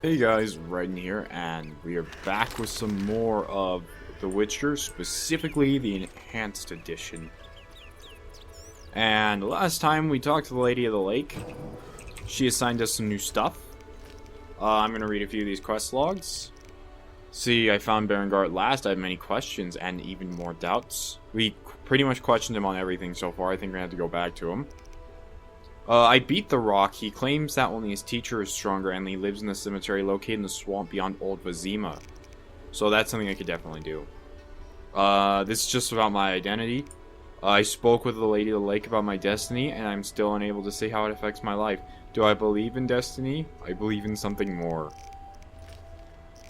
Hey guys, Raiden here, and we are back with some more of The Witcher, specifically the Enhanced Edition. And last time we talked to the Lady of the Lake. She assigned us some new stuff. I'm going to read a few of these quest logs. See, I found Berengar at last. I have many questions and even more doubts. We pretty much questioned him on everything so far. I think we're going to have to go back to him. I beat the Rock. He claims that only his teacher is stronger, and he lives in the cemetery located in the swamp beyond Old Vizima. So that's something I could definitely do. This is just about my identity. I spoke with the Lady of the Lake about my destiny, and I'm still unable to say how it affects my life. Do I believe in destiny? I believe in something more.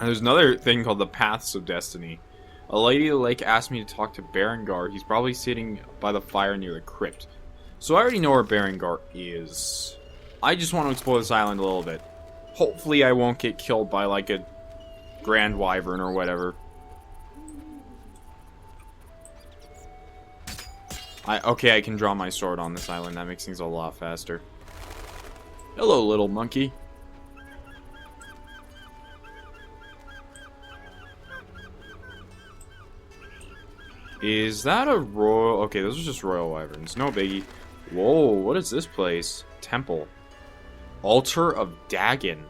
And there's another thing called the Paths of Destiny. A Lady of the Lake asked me to talk to Berengar. He's probably sitting by the fire near the crypt. So I already know where Berengar is. I just want to explore this island a little bit. Hopefully I won't get killed by like a Grand Wyvern or whatever. Okay, I can draw my sword on this island. That makes things a lot faster. Hello, little monkey. Is that a royal? Okay, those are just royal wyverns. No biggie. Whoa, what is this place? Temple. Altar of Dagon.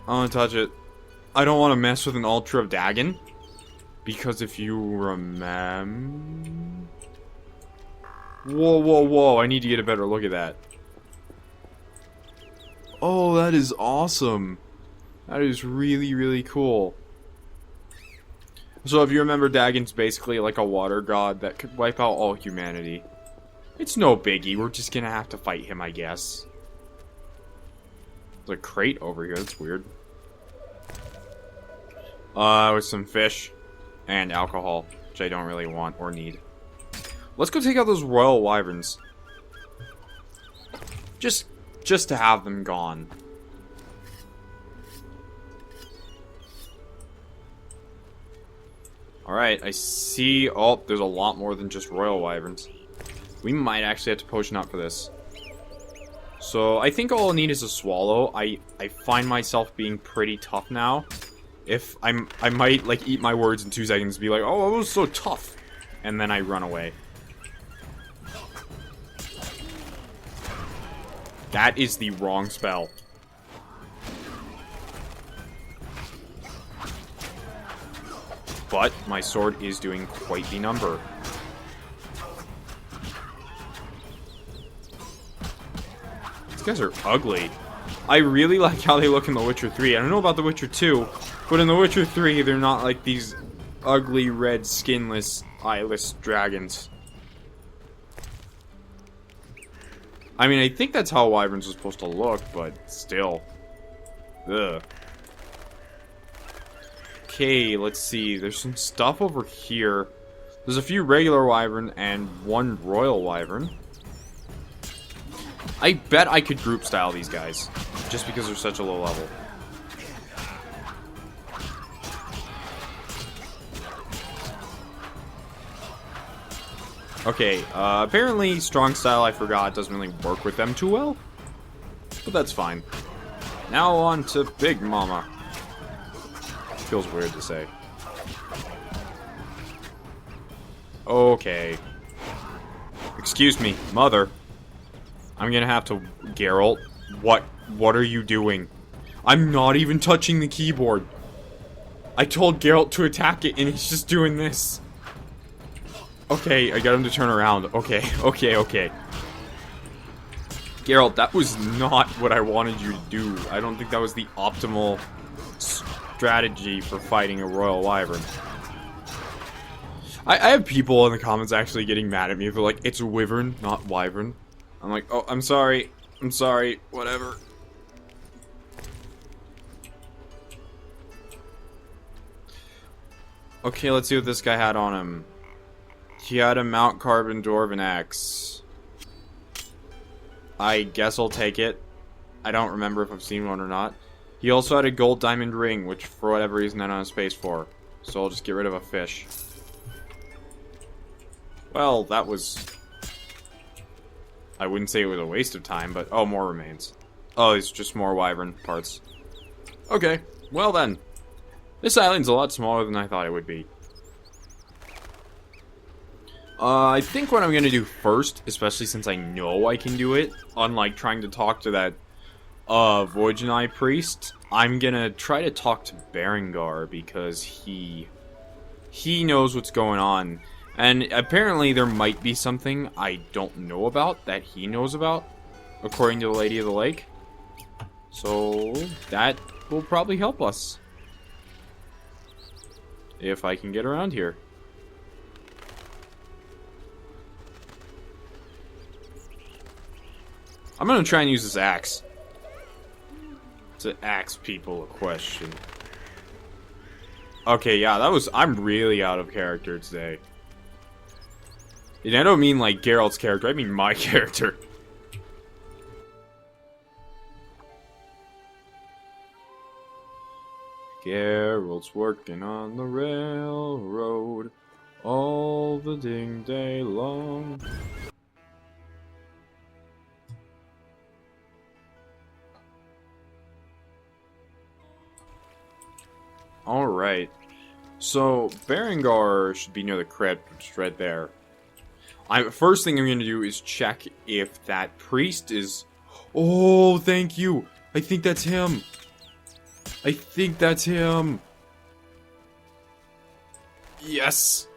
I don't want to touch it. I don't want to mess with an altar of Dagon. Because if you remember... Whoa, whoa, whoa. I need to get a better look at that. Oh, that is awesome. That is really, really cool. So if you remember, Dagon's basically like a water god that could wipe out all humanity. It's no biggie. We're just gonna have to fight him, I guess. There's a crate over here. That's weird. With some fish and alcohol, which I don't really want or need. Let's go take out those royal wyverns. Just to have them gone. Alright, I see... Oh, there's a lot more than just royal wyverns. We might actually have to potion up for this. So, I think all I need is a swallow. I find myself being pretty tough now. If I might, like, eat my words in 2 seconds and be like, oh, I was so tough. And then I run away. That is the wrong spell. But my sword is doing quite the number. These guys are ugly. I really like how they look in The Witcher 3. I don't know about The Witcher 2, but in The Witcher 3, they're not like these ugly, red, skinless, eyeless dragons. I mean, I think that's how wyverns are supposed to look, but still. Ugh. Okay, let's see. There's some stuff over here. There's a few regular wyvern and one royal wyvern. I bet I could group style these guys, just because they're such a low level. Okay, apparently strong style, I forgot, doesn't really work with them too well. But that's fine. Now on to Big Mama. Feels weird to say. Okay. Excuse me, mother. I'm gonna have to... Geralt, what are you doing? I'm not even touching the keyboard. I told Geralt to attack it and he's just doing this. Okay, I got him to turn around. Okay. Geralt, that was not what I wanted you to do. I don't think that was the optimal strategy for fighting a royal wyvern. I have people in the comments actually getting mad at me. They're like, it's a wyvern, not wyvern. I'm like, oh, I'm sorry, whatever. Okay, let's see what this guy had on him. He had a Mount Carbon Dwarven axe. I guess I'll take it. I don't remember if I've seen one or not. He also had a gold diamond ring, which for whatever reason I don't have space for. So I'll just get rid of a fish. Well, that was I wouldn't say it was a waste of time, but... Oh, more remains. Oh, it's just more wyvern parts. Okay, well then. This island's a lot smaller than I thought it would be. I think what I'm gonna do first, especially since I know I can do it, unlike trying to talk to that Voigenai priest, I'm gonna try to talk to Berengar because he knows what's going on. And apparently there might be something I don't know about that he knows about, according to the Lady of the Lake. So that will probably help us. If I can get around here. I'm gonna try and use this axe to ask people a question. Okay, yeah, I'm really out of character today. And I don't mean like Geralt's character, I mean my character. Geralt's working on the railroad all the ding day long. Alright. So, Berengar should be near the crypt, which is right there. First thing I'm going to do is check if that priest is... Oh, thank you! I think that's him! I think that's him! Yes!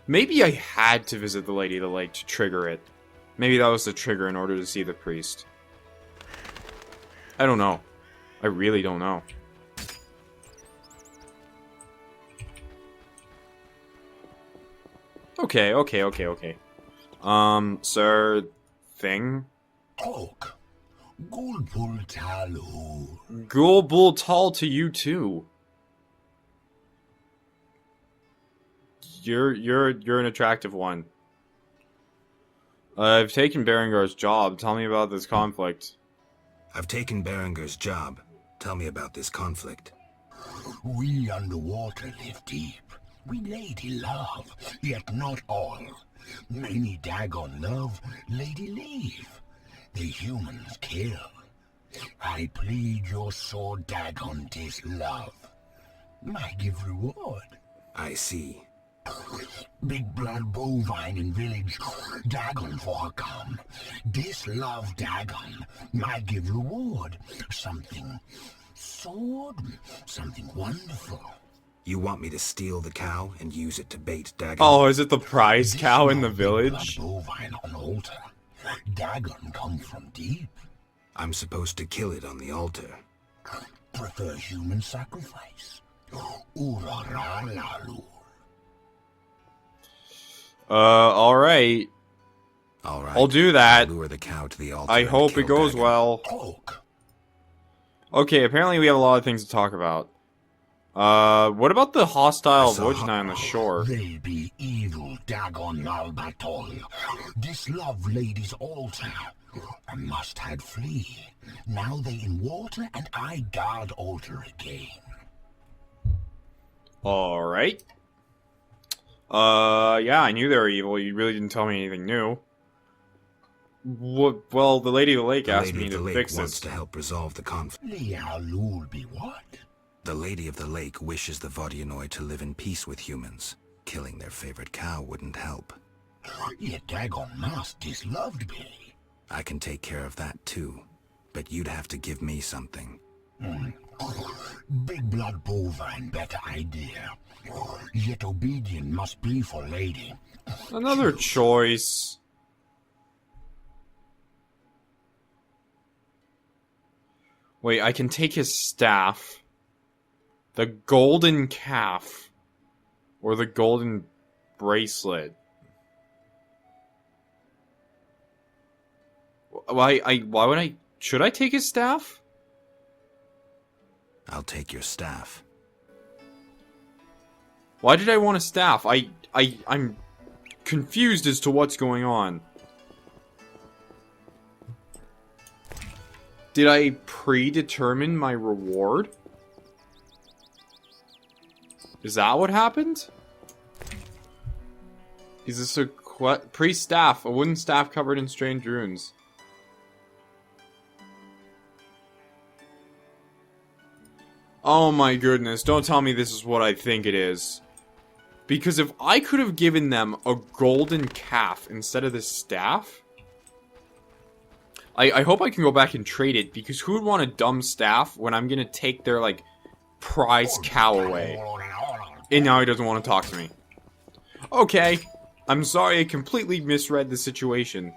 Maybe I had to visit the Lady of the Lake to trigger it. Maybe that was the trigger in order to see the priest. I don't know. I really don't know. Okay. Sir... Thing? Talk. Gulbul Talu. Gulbul Tal to you too. You're an attractive one. I've taken Berengar's job. Tell me about this conflict. I've taken Berengar's job. Tell me about this conflict. We underwater live deep. We lady love, yet not all. Many Dagon love, lady leave. The humans kill. I plead your sword, Dagon, 'tis love. I give reward. I see. Big blood bovine in village, Dagon for come. This love Dagon, I give reward. Something sword, something wonderful. You want me to steal the cow and use it to bait Dagon? Oh, is it the prize cow in the village? Blood bovine on altar. Dagon come from deep. I'm supposed to kill it on the altar. Prefer human sacrifice. Uraralalu. Alright. Alright. I'll do that. I'll lure the cow to the altar. I hope it goes Dagon. well. Okay, apparently we have a lot of things to talk about. What about the hostile Voigenai on the shore? They be evil, Dagon Albatol. This love lady's altar. I must had flee. Now they in water, and I guard altar again. Alright. Yeah, I knew they were evil. You really didn't tell me anything new. Well, the Lady of the Lake asked me to fix wants this. to help resolve the conflict. Lialul be what? The Lady of the Lake wishes the Voigenai to live in peace with humans. Killing their favorite cow wouldn't help. Yet Dagon must disloved be. I can take care of that too, but you'd have to give me something. Big blood bovine, better idea. Yet obedient must be for lady. Another choice. Wait, I can take his staff. The golden calf. Or the golden bracelet. Why would I... Should I take his staff? I'll take your staff. Why did I want a staff? I'm confused as to what's going on. Did I predetermine my reward? Is that what happened? Is this a Priest staff. A wooden staff covered in strange runes. Oh my goodness. Don't tell me this is what I think it is. Because if I could have given them a golden calf instead of this staff... I hope I can go back and trade it, because who would want a dumb staff when I'm gonna take their, like, prized cow away? And now he doesn't want to talk to me. Okay. I'm sorry, I completely misread the situation.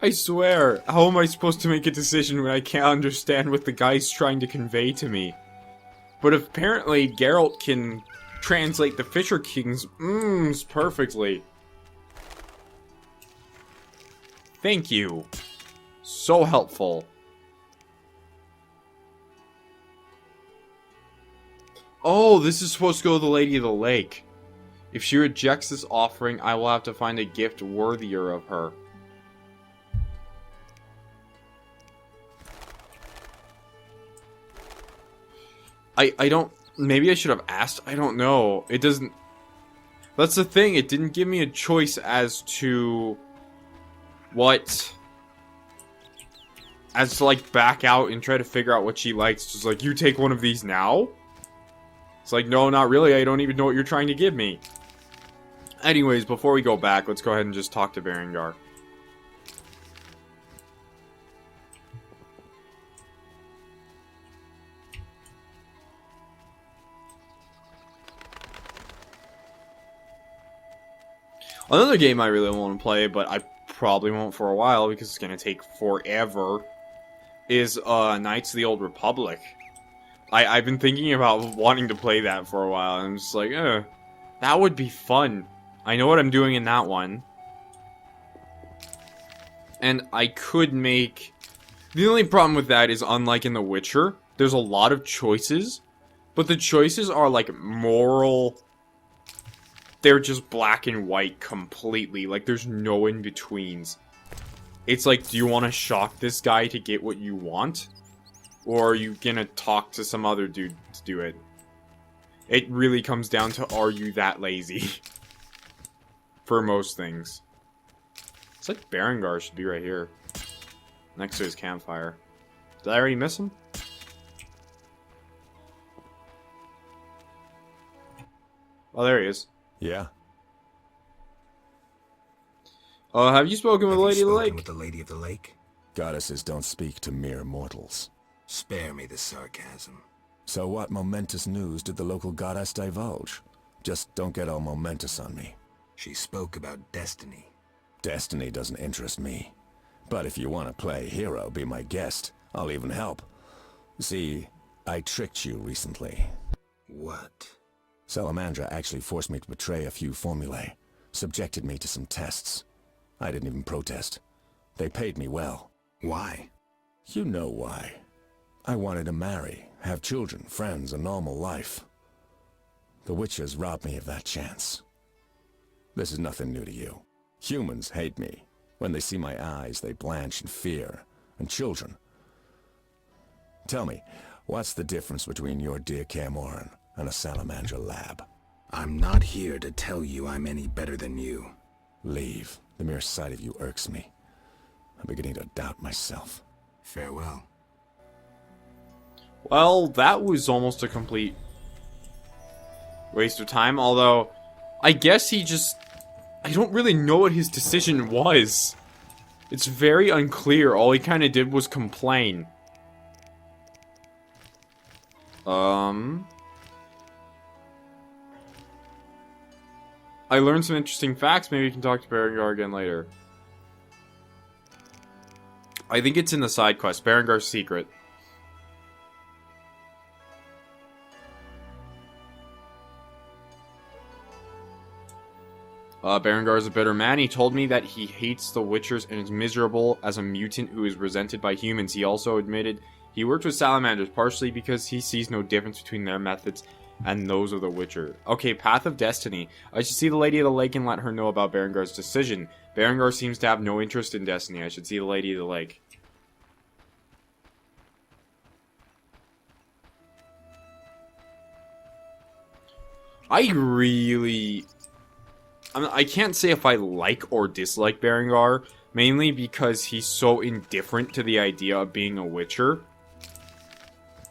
I swear, how am I supposed to make a decision when I can't understand what the guy's trying to convey to me? But apparently, Geralt can translate the Fisher King's mms perfectly. Thank you. So helpful. Oh, this is supposed to go to the Lady of the Lake. If she rejects this offering, I will have to find a gift worthier of her. I don't... Maybe I should have asked. I don't know. It doesn't... That's the thing. It didn't give me a choice as to... What... As to, like, back out and try to figure out what she likes. Just like, you take one of these now? It's like, no, not really. I don't even know what you're trying to give me. Anyways, before we go back, let's go ahead and just talk to Berengar. Another game I really want to play, but I probably won't for a while because it's going to take forever, is Knights of the Old Republic. I've been thinking about wanting to play that for a while, and I'm just like, that would be fun. I know what I'm doing in that one. And I could make... The only problem with that is, unlike in The Witcher, there's a lot of choices, but the choices are, like, moral... They're just black and white completely. Like, there's no in-betweens. It's like, do you want to shock this guy to get what you want? Or are you gonna talk to some other dude to do it? It really comes down to, are you that lazy? For most things. It's like Berengar should be right here. Next to his campfire. Did I already miss him? Oh, there he is. Yeah. Have you spoken with the Lady of the Lake? With the Lady of the Lake? Goddesses don't speak to mere mortals. Spare me the sarcasm. So what momentous news did the local goddess divulge? Just don't get all momentous on me. She spoke about destiny. Destiny doesn't interest me. But if you want to play hero, be my guest. I'll even help. See, I tricked you recently. What? Salamandra actually forced me to betray a few formulae. Subjected me to some tests. I didn't even protest. They paid me well. Why? You know why. I wanted to marry, have children, friends, a normal life. The Witchers robbed me of that chance. This is nothing new to you. Humans hate me. When they see my eyes, they blanch in fear. And children. Tell me, what's the difference between your dear Camoran and a Salamandra lab? I'm not here to tell you I'm any better than you. Leave. The mere sight of you irks me. I'm beginning to doubt myself. Farewell. Well, that was almost a complete waste of time, although I guess he just... I don't really know what his decision was. It's very unclear. All he kind of did was complain. I learned some interesting facts. Maybe we can talk to Berengar again later. I think it's in the side quest. Berengar's secret. Berengar is a bitter man. He told me that he hates the Witchers and is miserable as a mutant who is resented by humans. He also admitted he worked with salamanders, partially because he sees no difference between their methods and those of the Witcher. Okay, Path of Destiny. I should see the Lady of the Lake and let her know about Berengar's decision. Berengar seems to have no interest in Destiny. I should see the Lady of the Lake. I really... I can't say if I like or dislike Berengar, mainly because he's so indifferent to the idea of being a Witcher.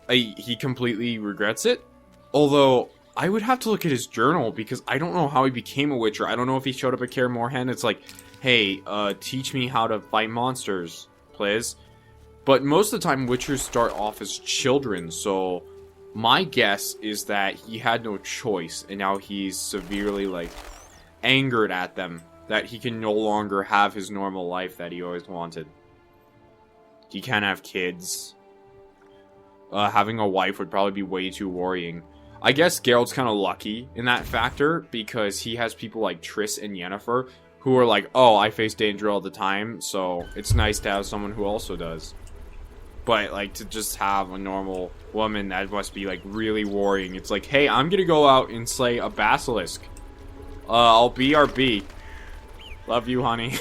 He completely regrets it. Although, I would have to look at his journal, because I don't know how he became a Witcher. I don't know if he showed up at Kaer Morhen. It's like, hey, teach me how to fight monsters, please. But most of the time, Witchers start off as children, so my guess is that he had no choice, and now he's severely, like, angered at them, that he can no longer have his normal life that he always wanted. He can't have kids. Having a wife would probably be way too worrying. I guess Geralt's kind of lucky in that factor, because he has people like Triss and Yennefer, who are like, oh, I face danger all the time, so it's nice to have someone who also does. But, like, to just have a normal woman, that must be, like, really worrying. It's like, hey, I'm gonna go out and slay a basilisk. I'll BRB. Love you, honey.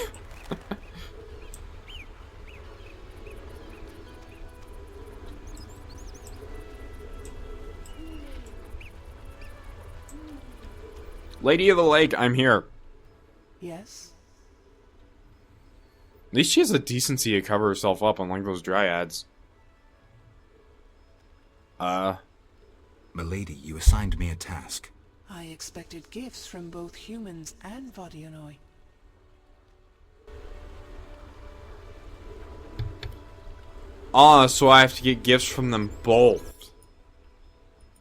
Lady of the Lake, I'm here. Yes? At least she has the decency to cover herself up, unlike those dryads. Milady, you assigned me a task. I expected gifts from both humans and Vodyanoi. Ah, so I have to get gifts from them both.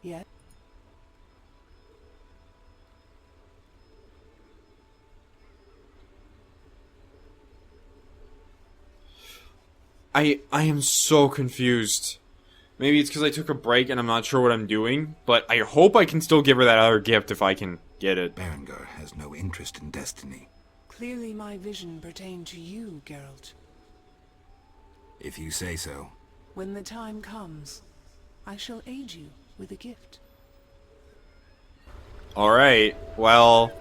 Yet? I am so confused. Maybe it's because I took a break and I'm not sure what I'm doing, but I hope I can still give her that other gift if I can get it. Berengar has no interest in destiny. Clearly my vision pertained to you, Geralt. If you say so. When the time comes, I shall aid you with a gift. Alright, well...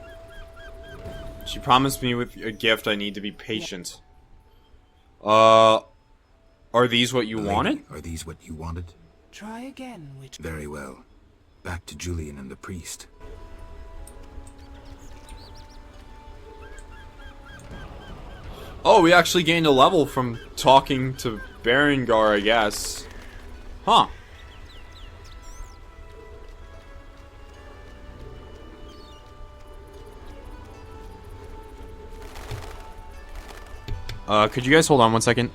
She promised me with a gift. I need to be patient. Are these what you Milady, wanted? Are these what you wanted? Try again, which... Very well. Back to Julian and the priest. Oh, we actually gained a level from talking to Berengar, I guess. Huh. Could you guys hold on one second?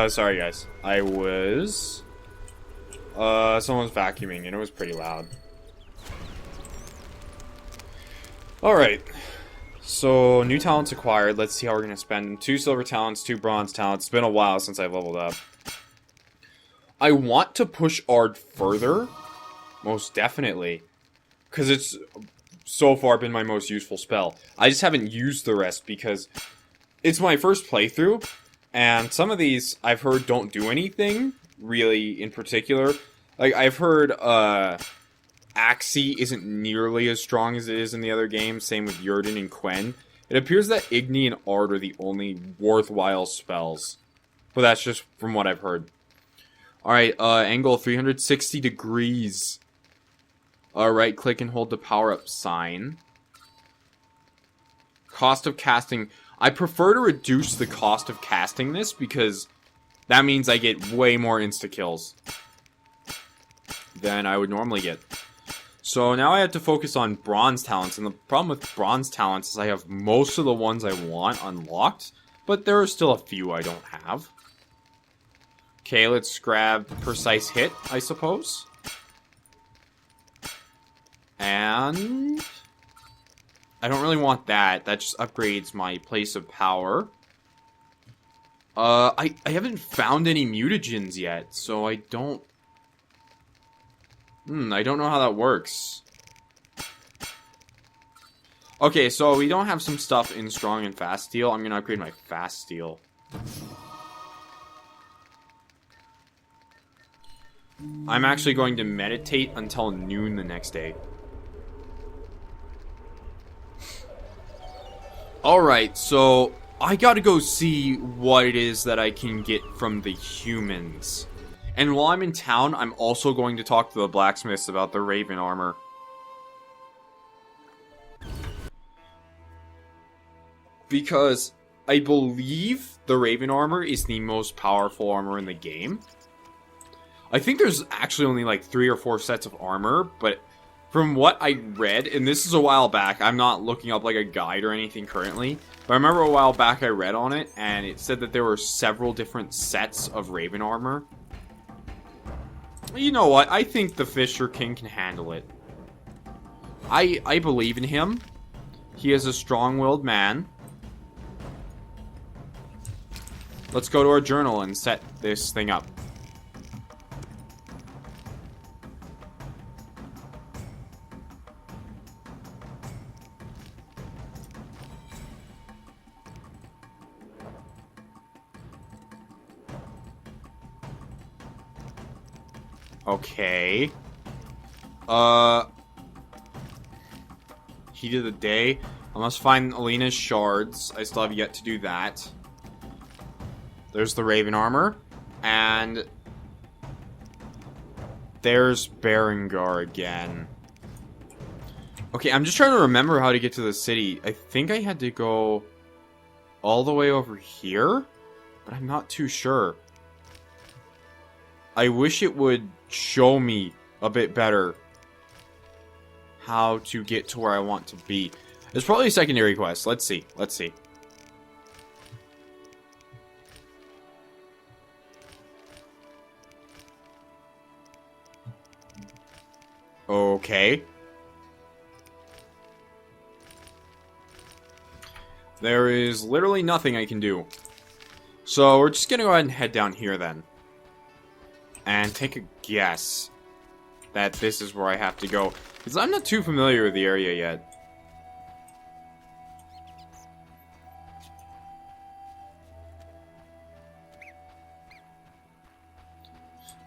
Sorry guys. I was... someone's vacuuming and it was pretty loud. Alright. So, new talents acquired. Let's see how we're gonna spend them. 2 silver talents, 2 bronze talents. It's been a while since I've leveled up. I want to push Ard further. Most definitely. Because it's so far been my most useful spell. I just haven't used the rest because it's my first playthrough. And some of these, I've heard, don't do anything, really, in particular. Like, I've heard, Axii isn't nearly as strong as it is in the other games, same with Yrden and Quen. It appears that Igni and Ard are the only worthwhile spells. But that's just from what I've heard. Alright, angle 360 degrees. Right click and hold the power up sign. Cost of casting... I prefer to reduce the cost of casting this because that means I get way more insta-kills than I would normally get. So now I have to focus on bronze talents, and the problem with bronze talents is I have most of the ones I want unlocked, but there are still a few I don't have. Okay, let's grab precise hit, I suppose. And... I don't really want that. That just upgrades my place of power. I haven't found any mutagens yet, so I don't... I don't know how that works. Okay, so we don't have some stuff in strong and fast steel. I'm gonna upgrade my fast steel. I'm actually going to meditate until noon the next day. Alright, so I gotta go see what it is that I can get from the humans. And while I'm in town, I'm also going to talk to the blacksmiths about the Raven armor. Because I believe the Raven armor is the most powerful armor in the game. I think there's actually only like 3 or 4 sets of armor, but from what I read, and this is a while back, I'm not looking up like a guide or anything currently, but I remember a while back I read on it, and it said that there were several different sets of Raven armor. You know what? I think the Fisher King can handle it. I believe in him. He is a strong-willed man. Let's go to our journal and set this thing up. Okay. Heat of the day. I must find Alina's shards. I still have yet to do that. There's the Raven armor. And there's Berengar again. Okay, I'm just trying to remember how to get to the city. I think I had to go all the way over here, but I'm not too sure. I wish it would show me a bit better how to get to where I want to be. It's probably a secondary quest. Let's see. Let's see. Okay. There is literally nothing I can do. So we're just gonna go ahead and head down here then. And take a guess that this is where I have to go. Because I'm not too familiar with the area yet.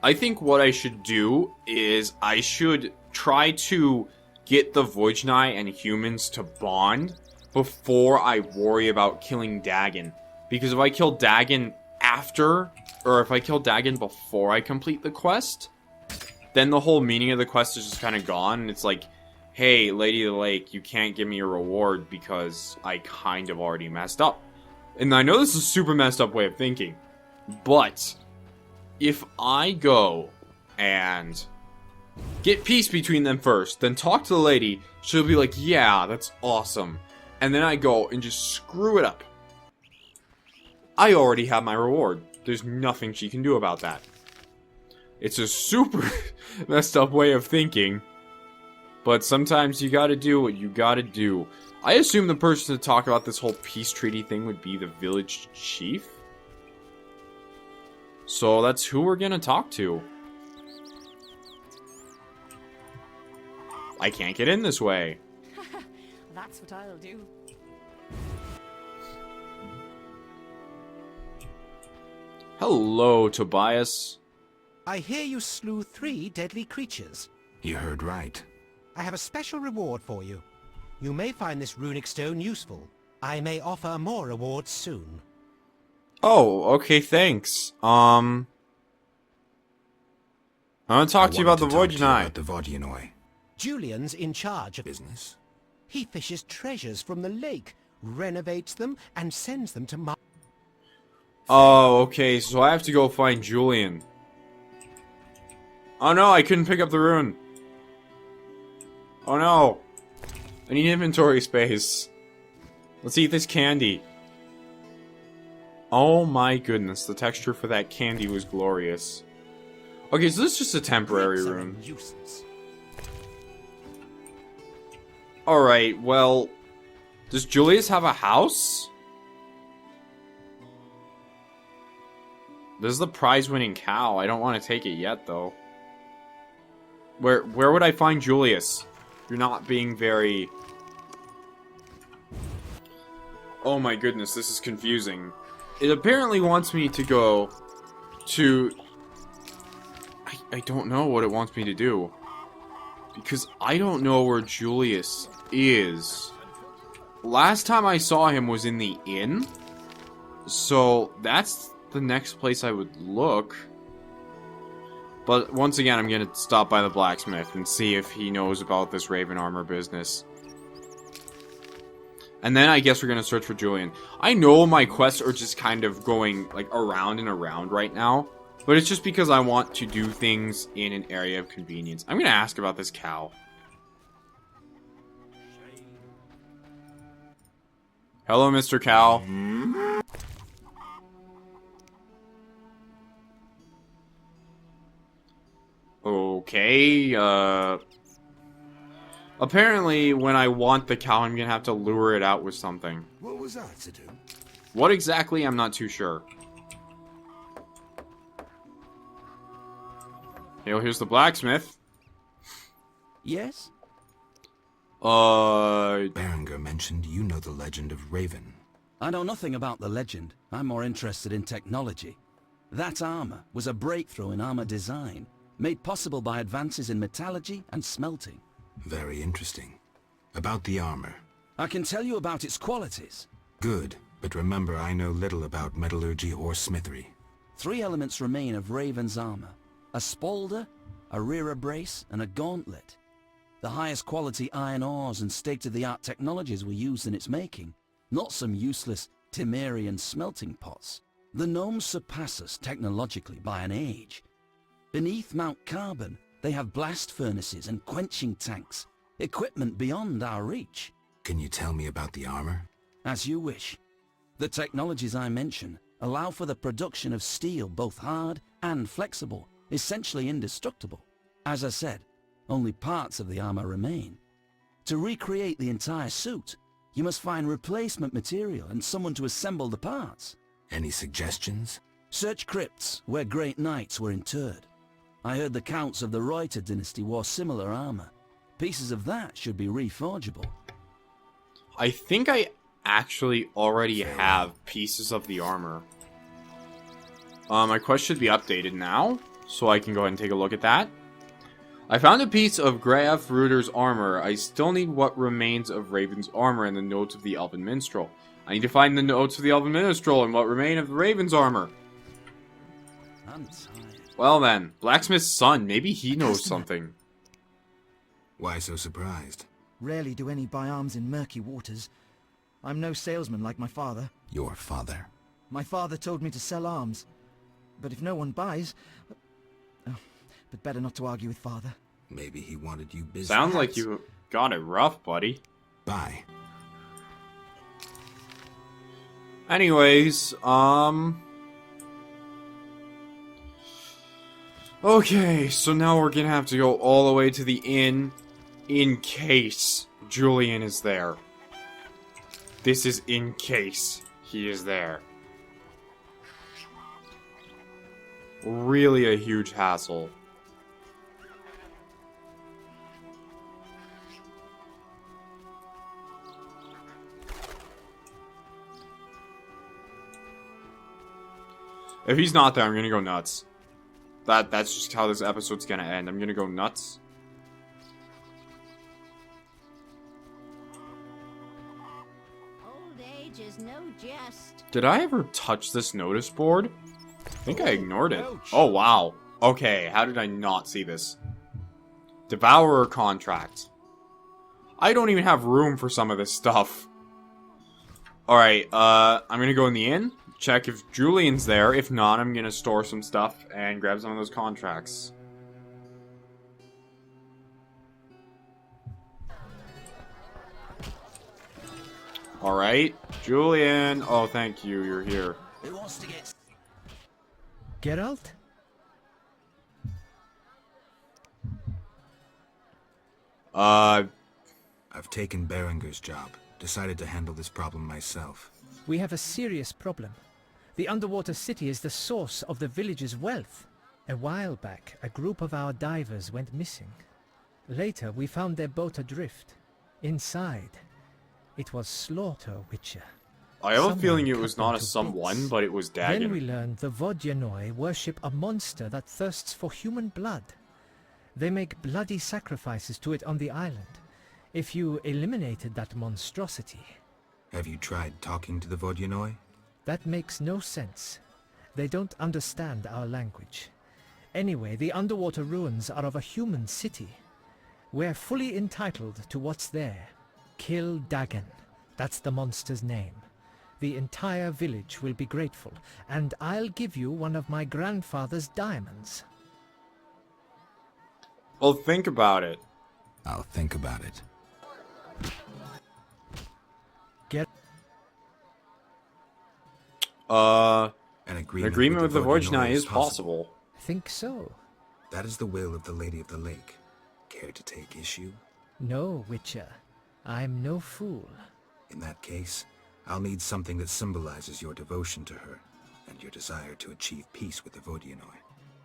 I think what I should do is I should try to get the Voidnai and humans to bond before I worry about killing Dagon. Because if I kill Dagon after, or if I kill Dagon before I complete the quest, then the whole meaning of the quest is just kind of gone. And it's like, hey, Lady of the Lake, you can't give me a reward because I kind of already messed up. And I know this is a super messed up way of thinking, but if I go and get peace between them first, then talk to the lady, she'll be like, yeah, that's awesome. And then I go and just screw it up. I already have my reward. There's nothing she can do about that. It's a super messed up way of thinking, but sometimes you gotta do what you gotta do. I assume the person to talk about this whole peace treaty thing would be the village chief. So that's who we're gonna talk to. I can't get in this way. That's what I'll do. Hello, Tobias. I hear you slew 3 deadly creatures. You heard right. I have a special reward for you. You may find this runic stone useful. I may offer more rewards soon. Oh, okay, thanks. I want to talk to you about the Voidnai. The Voidnai. Julian's in charge of Business. He fishes treasures from the lake, renovates them, and sends them to Oh, okay, so I have to go find Julian. Oh no, I couldn't pick up the rune. Oh no. I need inventory space. Let's eat this candy. Oh my goodness, the texture for that candy was glorious. Okay, so this is just a temporary rune. Alright, well, does Julius have a house? This is the prize-winning cow. I don't want to take it yet, though. Where would I find Julius? You're not being very Oh my goodness, this is confusing. It apparently wants me to go to... I don't know what it wants me to do. Because I don't know where Julius is. Last time I saw him was in the inn. So that's the next place I would look. But once again, I'm going to stop by the blacksmith and see if he knows about this Raven armor business. And then I guess we're going to search for Julian. I know my quests are just kind of going like around and around right now. But it's just because I want to do things in an area of convenience. I'm going to ask about this cow. Hello, Mr. Cow. Okay, apparently, when I want the cow, I'm gonna have to lure it out with something. What was that to do? What exactly, I'm not too sure. Here's the blacksmith. Yes? Berenger mentioned you know the legend of Raven. I know nothing about the legend. I'm more interested in technology. That armor was a breakthrough in armor design, made possible by advances in metallurgy and smelting. Very interesting. About the armor. I can tell you about its qualities. Good, but remember I know little about metallurgy or smithery. 3 elements remain of Raven's armor. A spalder, a rear brace, and a gauntlet. The highest quality iron ores and state-of-the-art technologies were used in its making, not some useless Temerian smelting pots. The gnomes surpass us technologically by an age. Beneath Mount Carbon, they have blast furnaces and quenching tanks, equipment beyond our reach. Can you tell me about the armor? As you wish. The technologies I mention allow for the production of steel both hard and flexible, essentially indestructible. As I said, only parts of the armor remain. To recreate the entire suit, you must find replacement material and someone to assemble the parts. Any suggestions? Search crypts where great knights were interred. I heard the counts of the Reuter dynasty wore similar armor. Pieces of that should be reforgeable. I think I actually already have pieces of the armor. My quest should be updated now, so I can go ahead and take a look at that. I found a piece of Graf Reuter's armor. I still need what remains of Raven's armor and the notes of the Elven Minstrel. I need to find the notes of the Elven Minstrel and what remain of the Raven's armor. I'm tired. Well then, Blacksmith's son, maybe he knows something. Why so surprised? Rarely do any buy arms in murky waters. I'm no salesman like my father. Your father. My father told me to sell arms. But if no one buys... Oh, but better not to argue with father. Maybe he wanted you busy. Sounds like you got it rough, buddy. Bye. Anyways, okay, so now we're gonna have to go all the way to the inn in case Julian is there. This is in case he is there. Really a huge hassle. If he's not there, I'm gonna go nuts. That's just how this episode's gonna end. I'm gonna go nuts. Old age is no jest. Did I ever touch this notice board? I think I ignored it. Oh, wow. Okay, how did I not see this? Devourer contract. I don't even have room for some of this stuff. Alright, I'm gonna go in the inn, check if Julian's there. If not, I'm gonna store some stuff and grab some of those contracts. Alright, Julian. Oh, thank you, you're here. Who wants to get... Geralt? I've taken Berenger's job. Decided to handle this problem myself. We have a serious problem. The underwater city is the source of the village's wealth. A while back, a group of our divers went missing. Later, we found their boat adrift. Inside, it was Slaughter Witcher. I have a Someone feeling it cut was them not a to someone, bits. but it was Then we Dagon. learned the Vodyanoi worship a monster that thirsts for human blood. They make bloody sacrifices to it on the island. If you eliminated that monstrosity... Have you tried talking to the Vodyanoi? That makes no sense. They don't understand our language. Anyway, the underwater ruins are of a human city. We're fully entitled to what's there. Kill Dagon. That's the monster's name. The entire village will be grateful, and I'll give you one of my grandfather's diamonds. Well, think about it. I'll think about it. An agreement with the Vodyanoi is possible. Think so? That is the will of the Lady of the Lake. Care to take issue? No, Witcher. I'm no fool. In that case, I'll need something that symbolizes your devotion to her, and your desire to achieve peace with the Vodyanoi.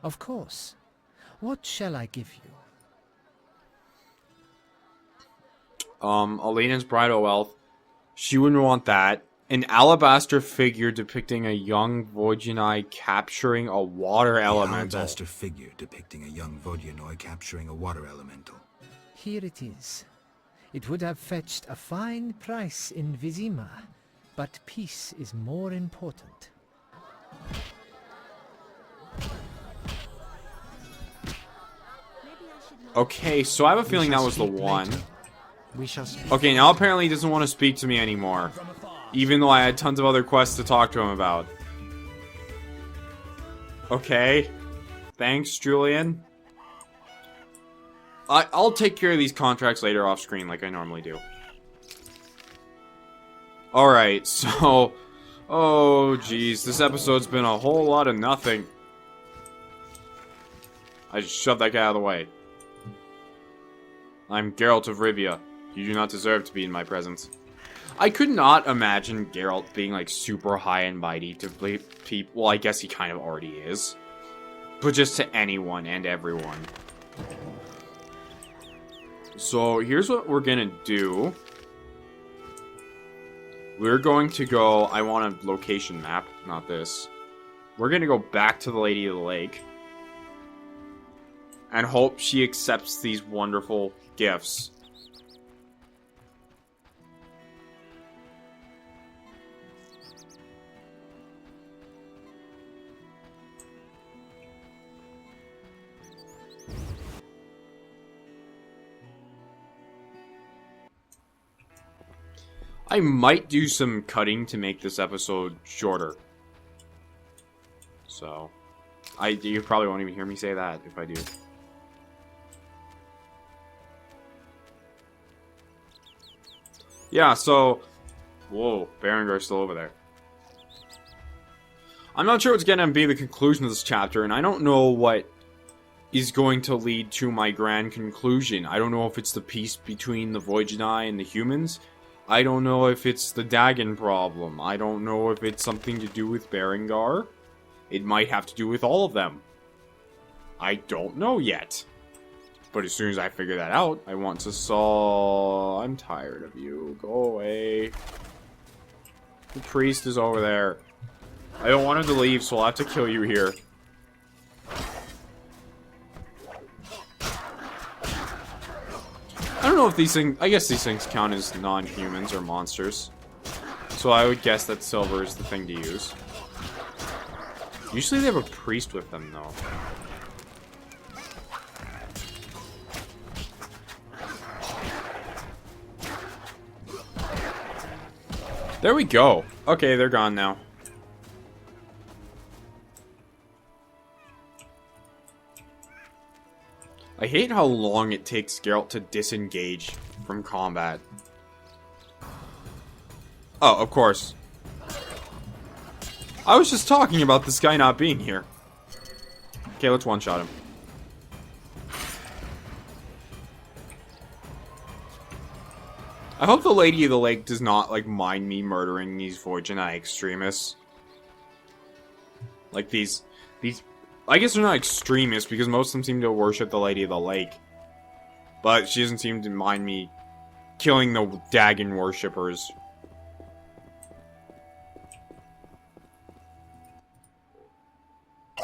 Of course. What shall I give you? Elena's bridal wealth. She wouldn't want that. An alabaster figure depicting a young Vodyanoi capturing a water elemental. Alabaster figure depicting a young Vodyanoi capturing a water elemental. Here it is. It would have fetched a fine price in Vizima, but peace is more important. Okay, so I have a feeling that was the one. We shall speak. Okay, now apparently he doesn't want to speak to me anymore. Even though I had tons of other quests to talk to him about. Okay. Thanks, Julian. I'll take care of these contracts later off screen like I normally do. Alright, so... Oh, jeez. This episode's been a whole lot of nothing. I just shoved that guy out of the way. I'm Geralt of Rivia. You do not deserve to be in my presence. I could not imagine Geralt being, like, super high and mighty to people. Well, I guess he kind of already is. But just to anyone and everyone. So, here's what we're gonna do. We're going to go... I want a location map, not this. We're gonna go back to the Lady of the Lake. And hope she accepts these wonderful gifts. I might do some cutting to make this episode shorter. So, you probably won't even hear me say that if I do. Yeah, so... Whoa, Berengar's still over there. I'm not sure what's going to be the conclusion of this chapter, and I don't know what is going to lead to my grand conclusion. I don't know if it's the peace between the Vodyanoi and the humans. I don't know if it's the Dagon problem. I don't know if it's something to do with Berengar. It might have to do with all of them. I don't know yet. But as soon as I figure that out, I want to solve... I'm tired of you. Go away. The priest is over there. I don't want him to leave, so I'll have to kill you here. I don't know if these things... I guess these things count as non-humans or monsters. So I would guess that silver is the thing to use. Usually they have a priest with them, though. There we go. Okay, they're gone now. I hate how long it takes Geralt to disengage from combat. Oh, of course. I was just talking about this guy not being here. Okay, let's one-shot him. I hope the Lady of the Lake does not, like, mind me murdering these Vodyanoi extremists. Like, these... I guess they're not extremists, because most of them seem to worship the Lady of the Lake. But she doesn't seem to mind me killing the Dagon worshippers.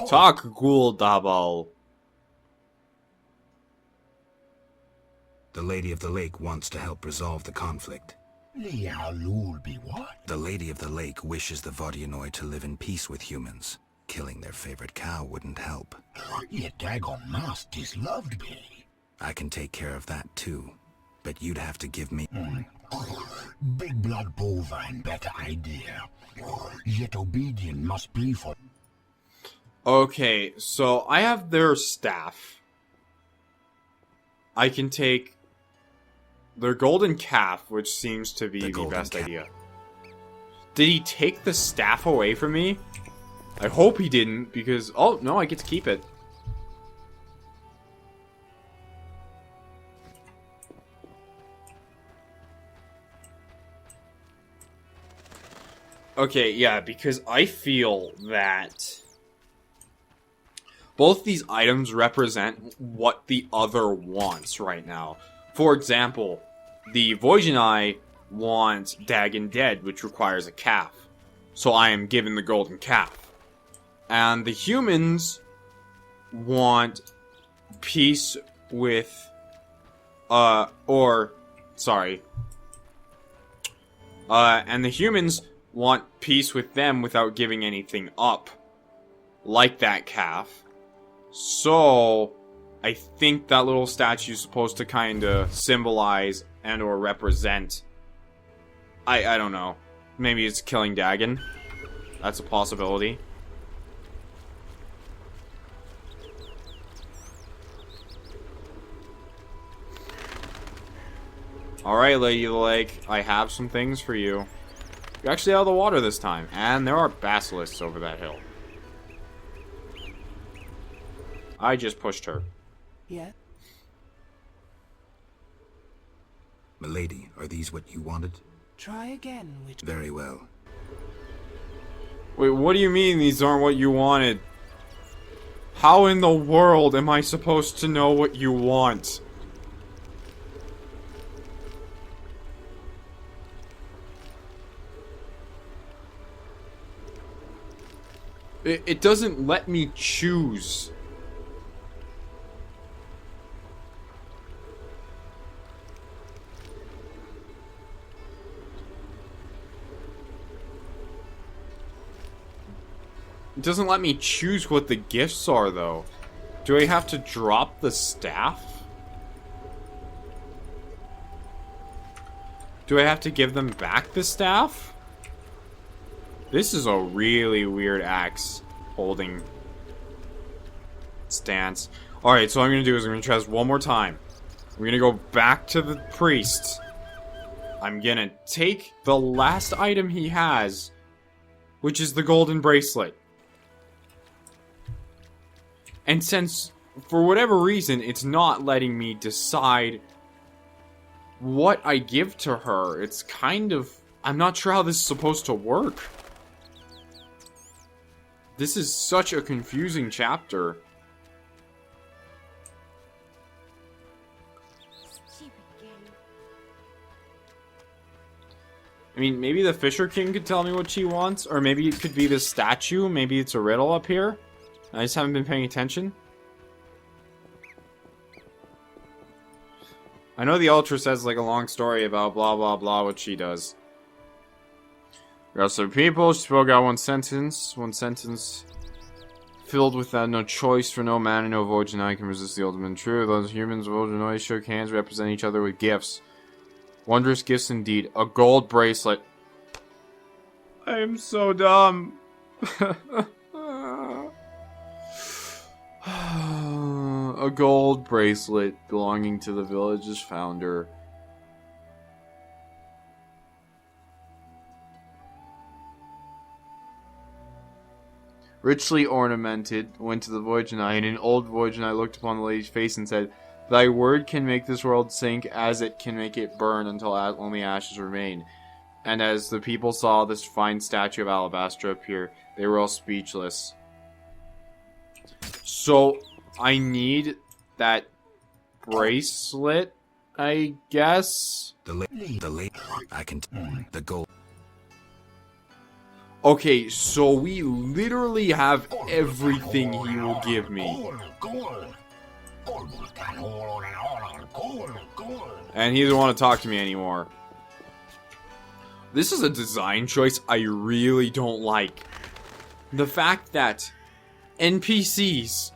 Talk, Ghoul Dabal. The Lady of the Lake wants to help resolve the conflict. Lialul be what? The Lady of the Lake wishes the Vodyanoi to live in peace with humans. Killing their favorite cow wouldn't help. Yet Dagon must disloved me. I can take care of that too. But you'd have to give me... Big blood bovine, better idea. Yet obedient must be for... Okay, so I have their staff. I can take their golden calf, which seems to be the best idea. Did he take the staff away from me? I hope he didn't, because... Oh, no, I get to keep it. Okay, yeah, because I feel that both these items represent what the other wants right now. For example, the Voisinai want Dagon dead, which requires a calf. So I am given the golden calf. And the humans want peace with, and the humans want peace with them without giving anything up, like that calf. So, I think that little statue is supposed to kind of symbolize and or represent, I don't know, maybe it's killing Dagon. That's a possibility. Alright, Lady of the Lake, I have some things for you. You're actually out of the water this time, and there are basilisks over that hill. I just pushed her. Yeah? Milady, are these what you wanted? Try again, which... Very well. Wait, what do you mean these aren't what you wanted? How in the world am I supposed to know what you want? It doesn't let me choose. It doesn't let me choose what the gifts are, though. Do I have to drop the staff? Do I have to give them back the staff? This is a really weird axe holding stance. Alright, so what I'm going to do is I'm going to try this one more time. We're going to go back to the priest. I'm going to take the last item he has, which is the golden bracelet. And since, for whatever reason, it's not letting me decide what I give to her, it's kind of... I'm not sure how this is supposed to work. This is such a confusing chapter. I mean, maybe the Fisher King could tell me what she wants, or maybe it could be this statue, maybe it's a riddle up here. I just haven't been paying attention. I know the Ultra says like a long story about blah blah blah what she does. Rest of the people, she spoke out one sentence filled with that no choice for no man and no Voisinai can resist the ultimate truth. Those humans, Voisinai, shook hands, represent each other with gifts. Wondrous gifts indeed. A gold bracelet. I am so dumb. A gold bracelet belonging to the village's founder. Richly ornamented, went to the Voisinai, and an old Voisinai looked upon the lady's face and said, "Thy word can make this world sink as it can make it burn until only ashes remain." And as the people saw this fine statue of alabaster appear, they were all speechless. So, I need that bracelet, I guess? The lady, I can... the gold... Okay, so we literally have everything he will give me. And he doesn't want to talk to me anymore. This is a design choice I really don't like. The fact that NPCs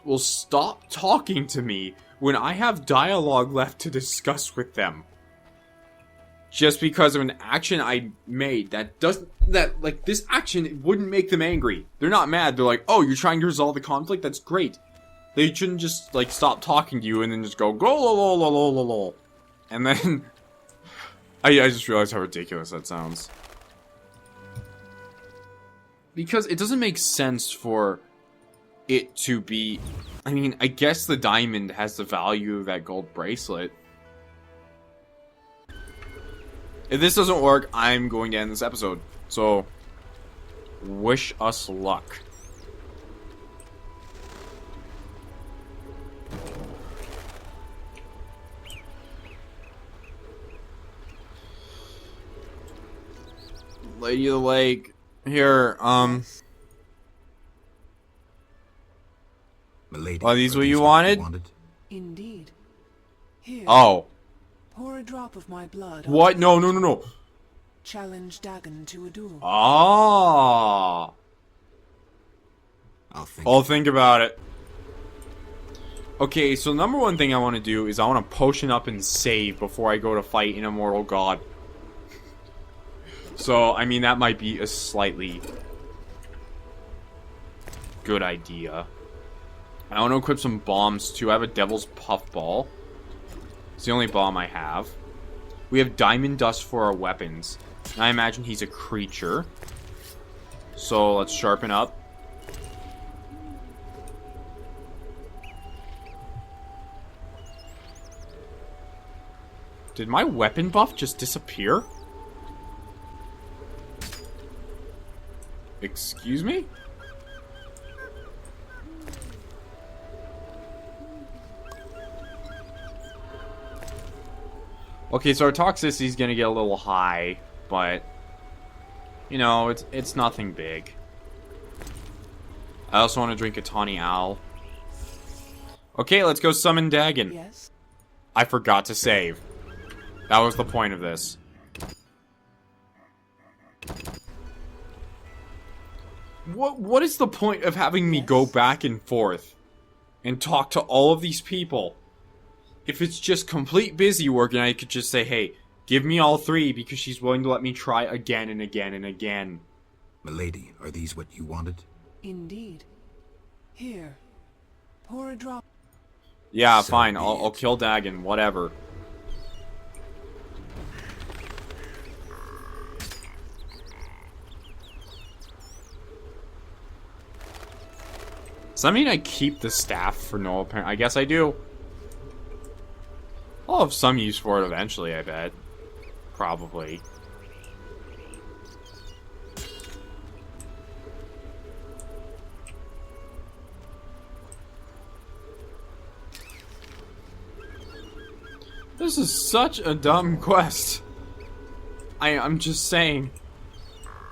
will stop talking to me when I have dialogue left to discuss with them. Just because of an action I made like, this action wouldn't make them angry. They're not mad. They're like, oh, you're trying to resolve the conflict? That's great. They shouldn't just, like, stop talking to you and then just go, lol. And then, I just realized how ridiculous that sounds. Because it doesn't make sense for it to be, I mean, I guess the diamond has the value of that gold bracelet. If this doesn't work, I'm going to end this episode. So, wish us luck. Lady of the Lake. Here, Milady, are these what you wanted? Indeed. Here. Oh. Pour a drop of my blood. on What? the No, head. no, no, no. Challenge Dagon to a duel. Ah. I'll think about it. Okay, so number one thing I want to do is I want to potion up and save before I go to fight an immortal god. So, I mean, that might be a slightly good idea. I want to equip some bombs, too. I have a Devil's Puffball. It's the only bomb I have. We have Diamond Dust for our weapons. And I imagine he's a creature. So, let's sharpen up. Did my weapon buff just disappear? Excuse me? Okay, so our toxicity is gonna get a little high, but you know, it's nothing big. I also want to drink a Tawny Owl. Okay, let's go summon Dagon. Yes. I forgot to save. That was the point of this. What is the point of having me go back and forth and talk to all of these people? If it's just complete busy work and I could just say, hey, give me all three because she's willing to let me try again and again and again. Milady, are these what you wanted? Indeed. Here. Pour a drop. Yeah, So fine. be I'll it. kill Dagon. Whatever. Does that mean I keep the staff for no apparent? I guess I do. I'll have some use for it eventually, I bet. Probably. This is such a dumb quest. I'm just saying.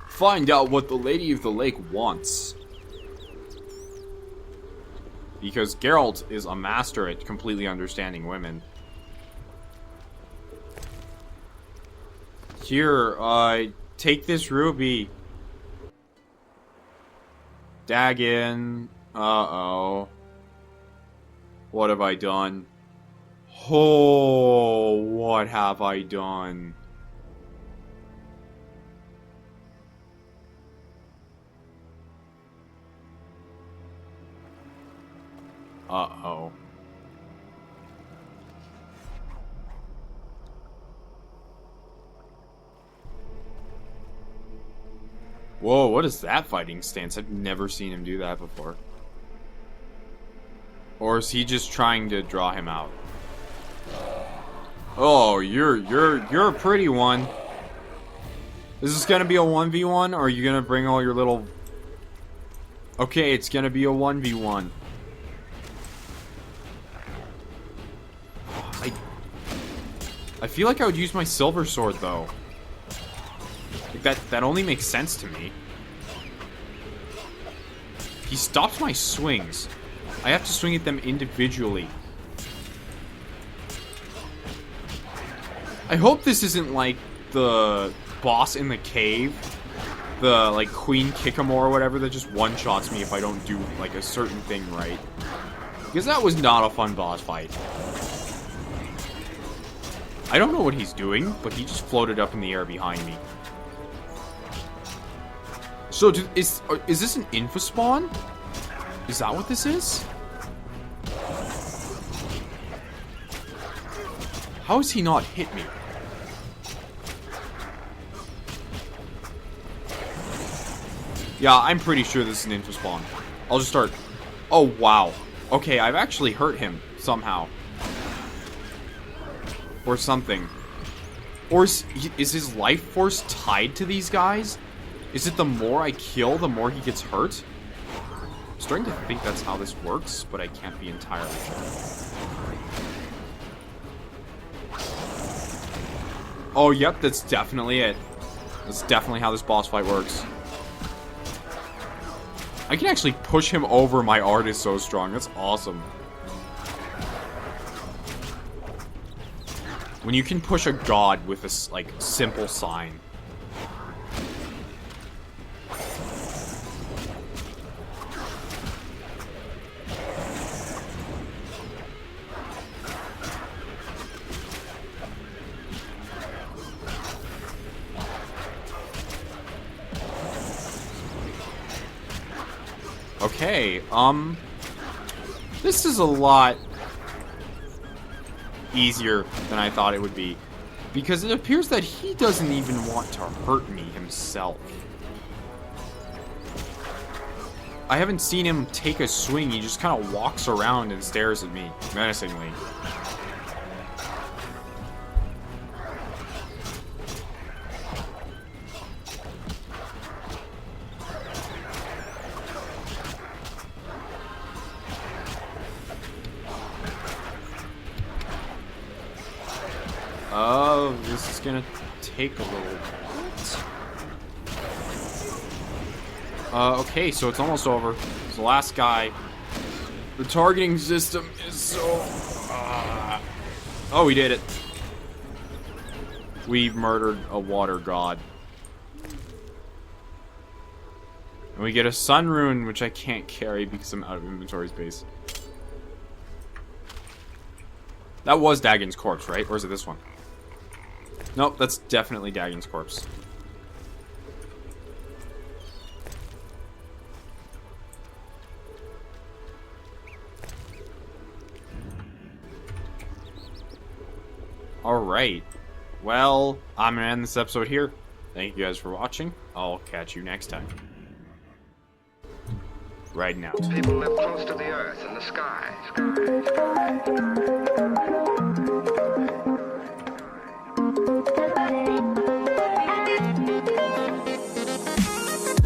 Find out what the Lady of the Lake wants. Because Geralt is a master at completely understanding women. Here, take this ruby. Dagon. Uh-oh. What have I done? Oh, what have I done? Uh-oh. Whoa, what is that fighting stance? I've never seen him do that before. Or is he just trying to draw him out? Oh, you're a pretty one. Is this gonna be a 1v1 or are you gonna bring all your little... Okay, it's gonna be a 1v1. I feel like I would use my silver sword, though. Like, that only makes sense to me. He stops my swings. I have to swing at them individually. I hope this isn't like the boss in the cave. The, like, Queen Kikamore or whatever that just one-shots me if I don't do, like, a certain thing right. Because that was not a fun boss fight. I don't know what he's doing, but he just floated up in the air behind me. So, is this an infospawn? Is that what this is? How has he not hit me? Yeah, I'm pretty sure this is an infospawn. I'll just start... Oh, wow. Okay, I've actually hurt him somehow. Or something. Or is his life force tied to these guys? Is it the more I kill, the more he gets hurt? I'm starting to think that's how this works, but I can't be entirely sure. Oh, yep, that's definitely it. That's definitely how this boss fight works. I can actually push him over. My art is so strong. That's awesome. When you can push a god with a, like, simple sign. Okay, this is a lot easier than I thought it would be, because it appears that he doesn't even want to hurt me himself. I haven't seen him take a swing. He just kind of walks around and stares at me menacingly. Oh, this is gonna take a little bit. Okay, so it's almost over. It's the last guy. The targeting system is so... Oh, we did it. We murdered a water god. And we get a sun rune, which I can't carry because I'm out of inventory space. That was Dagon's corpse, right? Or is it this one? Nope, that's definitely Dagon's corpse. Alright. Well, I'm gonna end this episode here. Thank you guys for watching. I'll catch you next time. Raiden out. People live close to the earth and the sky.